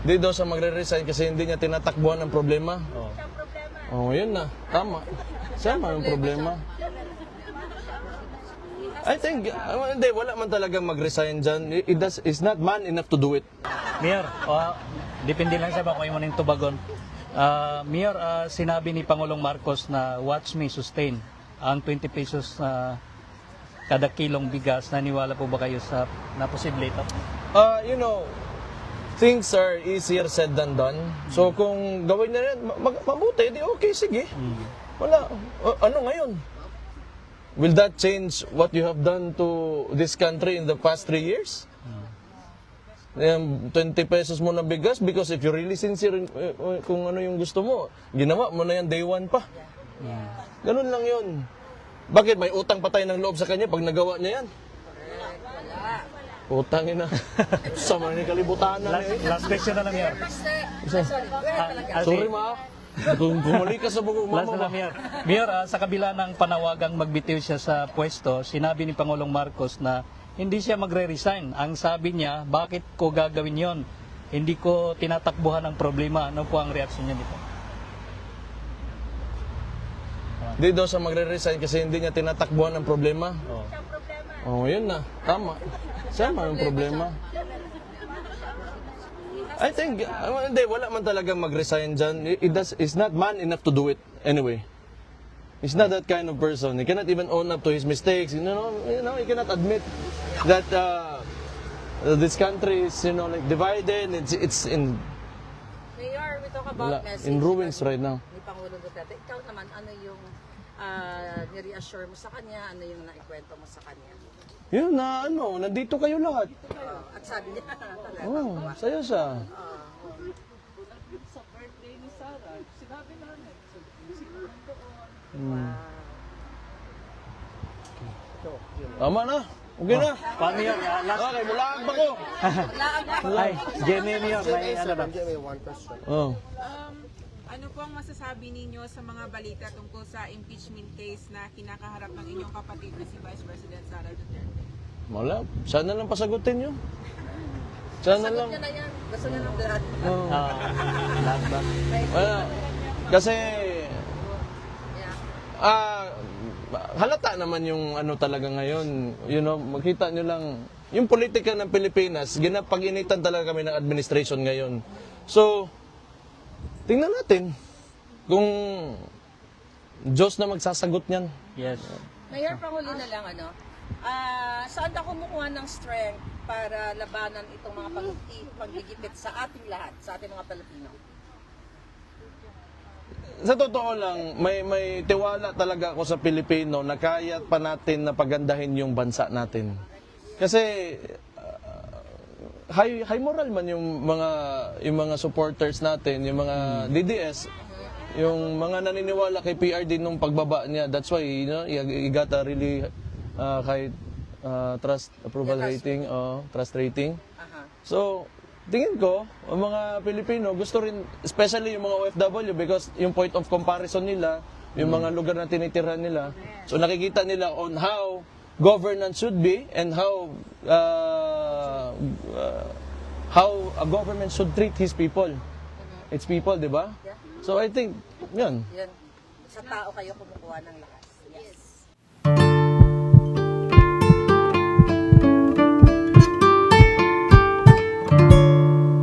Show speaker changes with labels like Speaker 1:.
Speaker 1: Di daw siya magre-resign kasi hindi niya tinatakbuhan ng problema. Oh, yun na. Tama. Siya man ang problema. I think, hindi, wala man talagang mag-resign dyan. It's not man enough to do it.
Speaker 2: Mayor, depende lang sa ba kung yung tubagon. Mayor, sinabi ni Pangulong Marcos na watch me sustain ang 20 pesos kada kilong bigas. Naniwala po ba kayo sa na posible ito?
Speaker 1: You know, things are easier said than done. So kung gawin na rin, mabuti, di okay, sige. Wala. Ano ngayon? Will that change what you have done to this country in the past 3 years? 20 pesos mo na bigas because if you're really sincere kung ano yung gusto mo, ginawa mo na yan day 1 pa. Ganun lang yun. Bakit? May utang pa tayo ng loob sa kanya pag nagawa niya yan? Utangin na. Sama ni kalibutan na.
Speaker 2: Last question na lang, Mayor.
Speaker 1: Sorry ma. Kung bumalik ka sa buko
Speaker 2: Last
Speaker 1: mama
Speaker 2: na lang, Mayor. Mayor, sa kabila ng panawagang magbitiw siya sa pwesto, sinabi ni Pangulong Marcos na hindi siya magre-resign. Ang sabi niya, bakit ko gagawin yon? Hindi ko tinatakbuhan ang problema. Ano po ang reaksyon niya dito?
Speaker 1: Di daw siya magre-resign kasi hindi niya tinatakbuhan ng problema. Oh, yun na. Tama. Siya man ang problema. I think, hindi, wala man talagang mag-resign dyan. It's not man enough to do it anyway. He's not that kind of person. He cannot even own up to his mistakes. You know, he cannot admit that this country is, like divided. It's in
Speaker 3: Mayor, we talk about message.
Speaker 1: in ruins right now.
Speaker 3: Ni Pangulong Duterte. Ikaw naman, ano yung ni-reassure mo sa kanya? Ano yung naikwento mo sa kanya?
Speaker 1: Yun na, nandito kayo lahat.
Speaker 3: At sabi niya, talaga.
Speaker 1: Oh, saya siya.
Speaker 4: Sa birthday ni Sarah, sinabi namin, sino nandoon.
Speaker 1: Tama na. Okay na.
Speaker 2: Paano yun? Last.
Speaker 1: Okay, mulaan pa ko.
Speaker 2: Ay, Jenny, Mayor, may ano ba?
Speaker 1: Oh.
Speaker 5: Ano po ang masasabi ninyo sa mga balita tungkol sa impeachment case na kinakaharap ng inyong kapatid na si Vice President Sara Duterte?
Speaker 1: Wala. Sana lang pasagutin yun. Sana lang.
Speaker 3: Sagot niya na yan. Gusto niya ng lahat.
Speaker 1: Oh.
Speaker 2: Lahat ba?
Speaker 1: Wala. Kasi, halata naman yung ano talaga ngayon. Makita nyo lang, yung politika ng Pilipinas, ginapag-initan talaga kami ng administration ngayon. So, tingnan natin kung Diyos na magsasagot niyan.
Speaker 2: Yes.
Speaker 3: Mayor, panghuli na lang, saan ka kumukuha ng strength para labanan itong mga paggigipit sa ating lahat, sa ating mga Pilipino?
Speaker 1: Sa totoo lang, may tiwala talaga ako sa Pilipino na kaya pa natin na pagandahin yung bansa natin. Kasi high moral man yung mga supporters natin, yung mga DDS, yung mga naniniwala kay PRD nung pagbaba niya. That's why, he got a really high trust approval rating, trust rating. So, tingin ko, ang mga Pilipino gusto rin, especially yung mga OFW, because yung point of comparison nila, yung mga lugar na tinitirahan nila, so nakikita nila on how governance should be and how a government should treat his people. Its people, di ba? So I think, yan.
Speaker 3: Yan. Sa tao kayo kumukuha ng lakas.